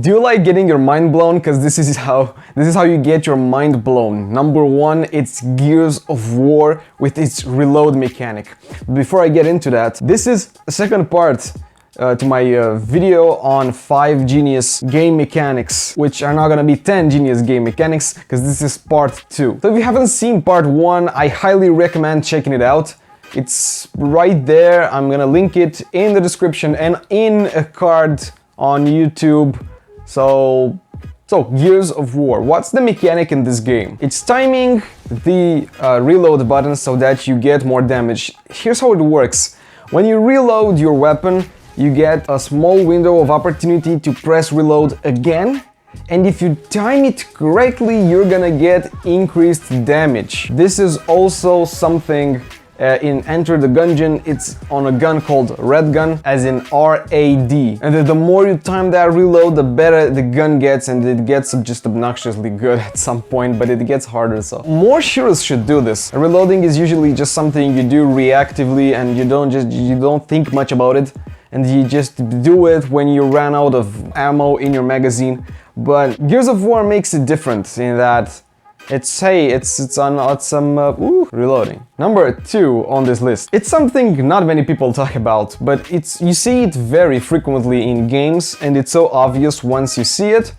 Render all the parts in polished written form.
Do you like getting your mind blown? Because this is how you get your mind blown. Number one, it's Gears of War with its reload mechanic. Before I get into that, this is the second part to my video on 5 genius game mechanics, which are not gonna be 10 genius game mechanics, because this is part 2. So if you haven't seen part 1, I highly recommend checking it out. It's right there. I'm gonna link it in the description and in a card on YouTube. So Gears of War. What's the mechanic in this game? It's timing the reload button so that you get more damage. Here's how it works. When you reload your weapon, you get a small window of opportunity to press reload again, and if you time it correctly, you're gonna get increased damage. This is also something in Enter the Gungeon. It's on a gun called Red Gun, as in R-A-D. And the more you time that reload, the better the gun gets, and it gets just obnoxiously good at some point, but it gets harder, so. More shooters should do this. Reloading is usually just something you do reactively, and you don't think much about it, and you just do it when you run out of ammo in your magazine. But Gears of War makes it different in that it's reloading. Number 2 on this list. It's something not many people talk about, but you see it very frequently in games, and it's so obvious once you see it.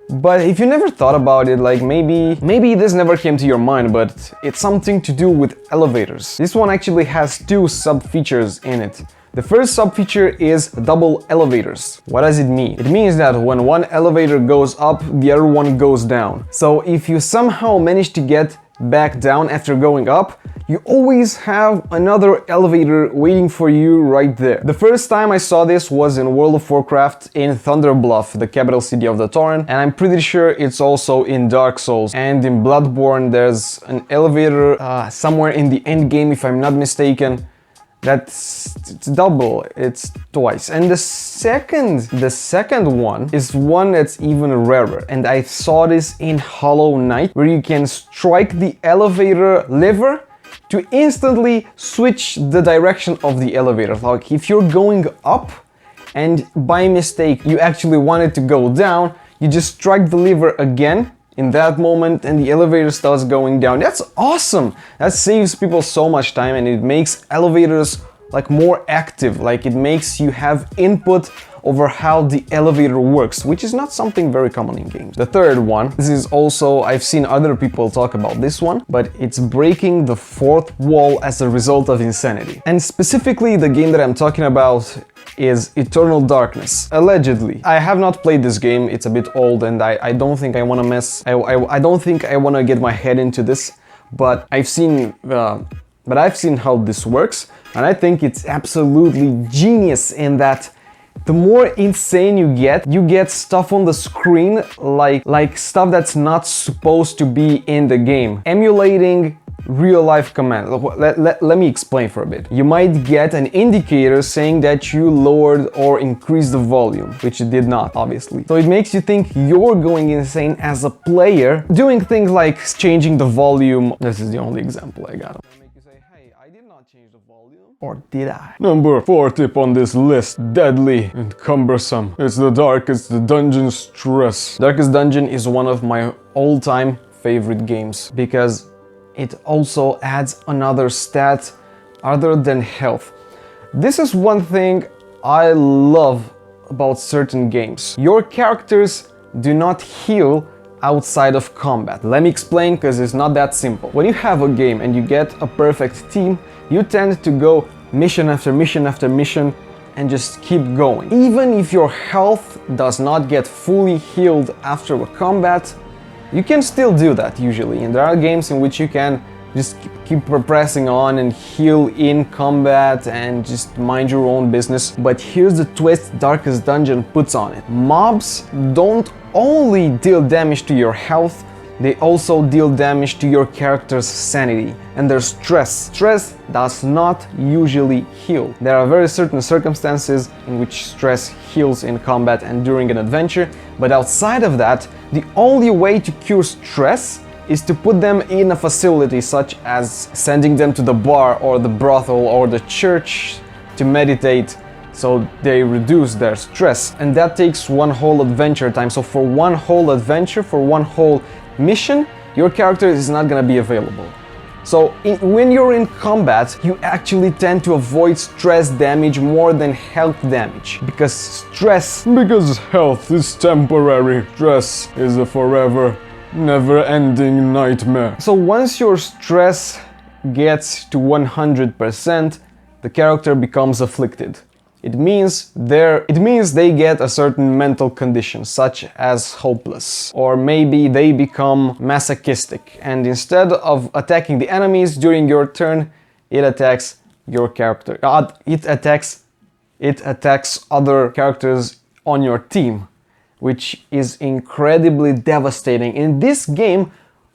But if you never thought about it, like maybe this never came to your mind, but it's something to do with elevators. This one actually has 2 sub-features in it. The first sub-feature is double elevators. What does it mean? It means that when one elevator goes up, the other one goes down. So if you somehow manage to get back down after going up, you always have another elevator waiting for you right there. The first time I saw this was in World of Warcraft in Thunderbluff, the capital city of the Tauren, and I'm pretty sure it's also in Dark Souls. And in Bloodborne there's an elevator somewhere in the end game, if I'm not mistaken. It's double, it's twice. And the second one is one that's even rarer, and I saw this in Hollow Knight, where you can strike the elevator lever to instantly switch the direction of the elevator. Like if you're going up and by mistake you actually wanted to go down, you just strike the lever again in that moment and the elevator starts going down. That's awesome! That saves people so much time, and it makes elevators like more active, like it makes you have input over how the elevator works, which is not something very common in games. The third one, this is also, I've seen other people talk about this one, but it's breaking the fourth wall as a result of insanity. And specifically the game that I'm talking about is Eternal Darkness, allegedly. I have not played this game, it's a bit old, and I don't think I want to I don't think I want to get my head into this, but I've seen how this works, and I think it's absolutely genius in that the more insane you get stuff on the screen like stuff that's not supposed to be in the game, emulating real-life commands. Let me explain for a bit. You might get an indicator saying that you lowered or increased the volume, which you did not, obviously. So it makes you think you're going insane as a player, doing things like changing the volume. This is the only example I got. Make you say, hey, I did not change the volume. Or did I? Number 4 tip on this list, deadly and cumbersome. It's the Darkest Dungeon stress. Darkest Dungeon is one of my all-time favorite games because it also adds another stat other than health. This is one thing I love about certain games. Your characters do not heal outside of combat. Let me explain, because it's not that simple. When you have a game and you get a perfect team, you tend to go mission after mission after mission and just keep going. Even if your health does not get fully healed after a combat, you can still do that usually, and there are games in which you can just keep pressing on and heal in combat and just mind your own business. But here's the twist Darkest Dungeon puts on it. Mobs don't only deal damage to your health, they also deal damage to your character's sanity and their stress. Stress does not usually heal. There are very certain circumstances in which stress heals in combat and during an adventure, but outside of that, the only way to cure stress is to put them in a facility, such as sending them to the bar or the brothel or the church to meditate so they reduce their stress, and that takes one whole adventure time. So for one whole adventure, for one whole mission, your character is not gonna be available. So when you're in combat, you actually tend to avoid stress damage more than health damage, because health is temporary, stress is a forever, never-ending nightmare. So once your stress gets to 100%, the character becomes afflicted. It means they get a certain mental condition, such as hopeless. Or maybe they become masochistic, and instead of attacking the enemies during your turn, it attacks your character. It attacks other characters on your team, which is incredibly devastating. In this game,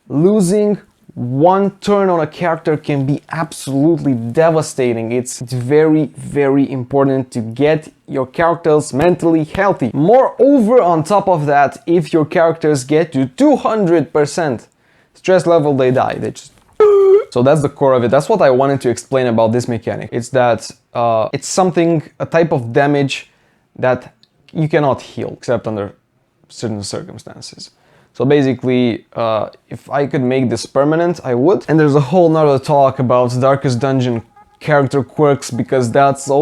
losing one turn on a character can be absolutely devastating. It's very, very important to get your characters mentally healthy. Moreover, on top of that, if your characters get to 200% stress level, they die. They just... So that's the core of it. That's what I wanted to explain about this mechanic. It's that it's a type of damage that you cannot heal except under certain circumstances. So basically, if I could make this permanent, I would. And there's a whole nother talk about Darkest Dungeon character quirks, because that's so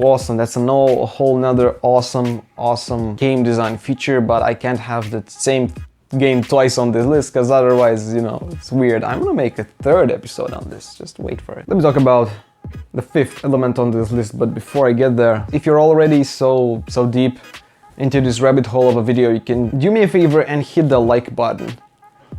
awesome. That's a whole nother awesome game design feature, but I can't have the same game twice on this list, because otherwise, you know, it's weird. I'm gonna make a third episode on this, just wait for it. Let me talk about the fifth element on this list, but before I get there, if you're already so deep into this rabbit hole of a video, you can do me a favor and hit the like button,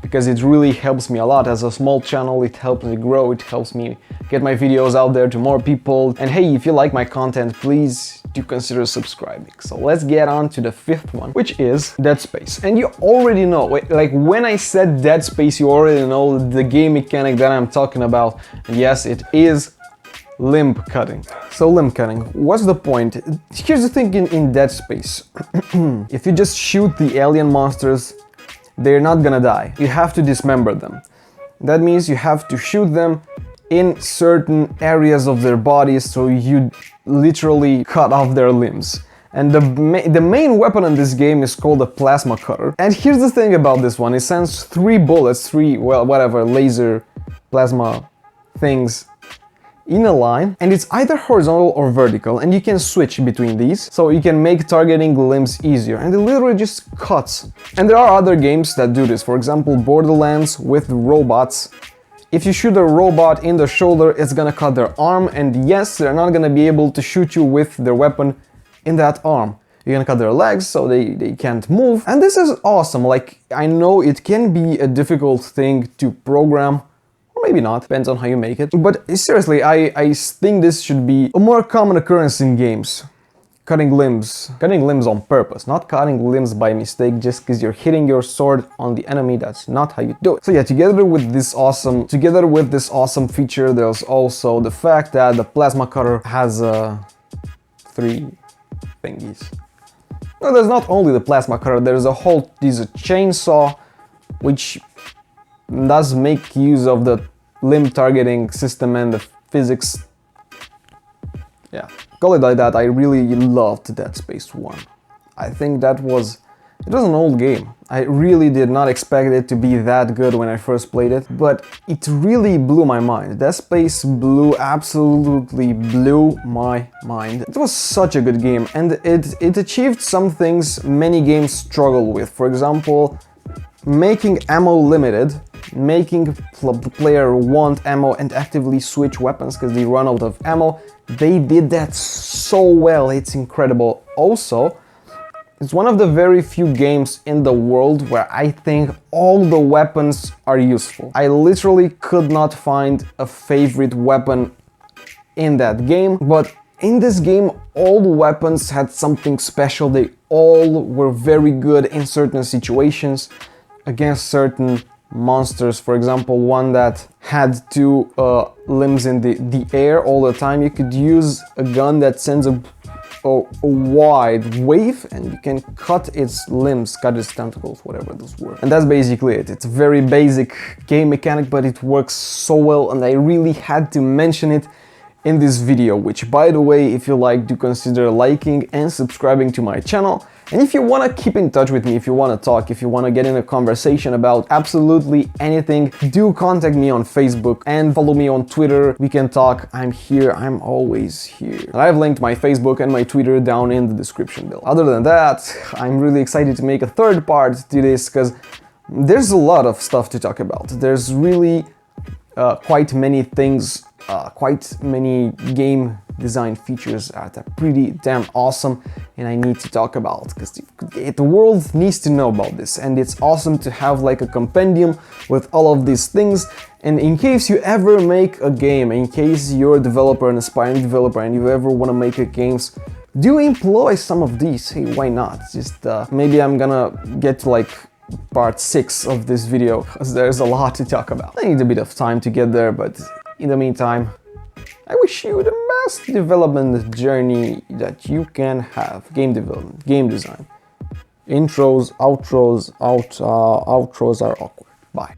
because it really helps me a lot. As a small channel, it helps me grow, it helps me get my videos out there to more people. And hey, if you like my content, please do consider subscribing. So let's get on to the fifth one, which is Dead Space. And you already know, like when I said Dead Space, you already know the game mechanic that I'm talking about. And yes, it is limb cutting. So limb cutting, what's the point? Here's the thing in Dead Space. If you just shoot the alien monsters, they're not gonna die. You have to dismember them. That means you have to shoot them in certain areas of their bodies, so you literally cut off their limbs. And the main weapon in this game is called a plasma cutter. And here's the thing about this one, it sends 3 bullets, laser plasma things in a line, and it's either horizontal or vertical, and you can switch between these, so you can make targeting limbs easier, and it literally just cuts. And there are other games that do this, for example Borderlands with robots. If you shoot a robot in the shoulder, it's gonna cut their arm, and yes, they're not gonna be able to shoot you with their weapon in that arm. You're gonna cut their legs so they can't move, and this is awesome. Like, I know it can be a difficult thing to program, maybe not, depends on how you make it. But seriously, I think this should be a more common occurrence in games. Cutting limbs on purpose, not cutting limbs by mistake just because you're hitting your sword on the enemy. That's not how you do it. So yeah, together with this awesome feature, there's also the fact that the plasma cutter has 3 thingies. No, there's not only the plasma cutter, there's a chainsaw, which does make use of the limb targeting system and the physics. Yeah, call it like that. I really loved Dead Space 1. I think it was an old game. I really did not expect it to be that good when I first played it, but it really blew my mind. Dead Space absolutely blew my mind. It was such a good game, and it achieved some things many games struggle with. For example, making ammo limited, making the player want ammo and actively switch weapons because they run out of ammo. They did that so well, it's incredible. Also, it's one of the very few games in the world where I think all the weapons are useful. I literally could not find a favorite weapon in that game, but in this game all the weapons had something special. They all were very good in certain situations against certain monsters. For example, one that had 2 limbs in the air all the time, you could use a gun that sends a wide wave and you can cut its limbs, cut its tentacles, whatever those were. And that's basically it. It's a very basic game mechanic, but it works so well, and I really had to mention it in this video, which, by the way, if you like, do consider liking and subscribing to my channel. And if you want to keep in touch with me, if you want to talk, if you want to get in a conversation about absolutely anything, do contact me on Facebook and follow me on Twitter. We can talk. I'm here. I'm always here. And I've linked my Facebook and my Twitter down in the description below. Other than that, I'm really excited to make a third part to this because there's a lot of stuff to talk about. There's really quite many things, quite many game design features that are pretty damn awesome, and I need to talk about because the world needs to know about this, and it's awesome to have like a compendium with all of these things. And in case you ever make a game, in case you're a developer, an aspiring developer, and you ever want to make a games, do employ some of these. Hey, why not? Just maybe I'm gonna get to like part 6 of this video because there's a lot to talk about. I need a bit of time to get there, but in the meantime, I wish you the best development journey that you can have. Game development, game design. Intros, outros are awkward. Bye.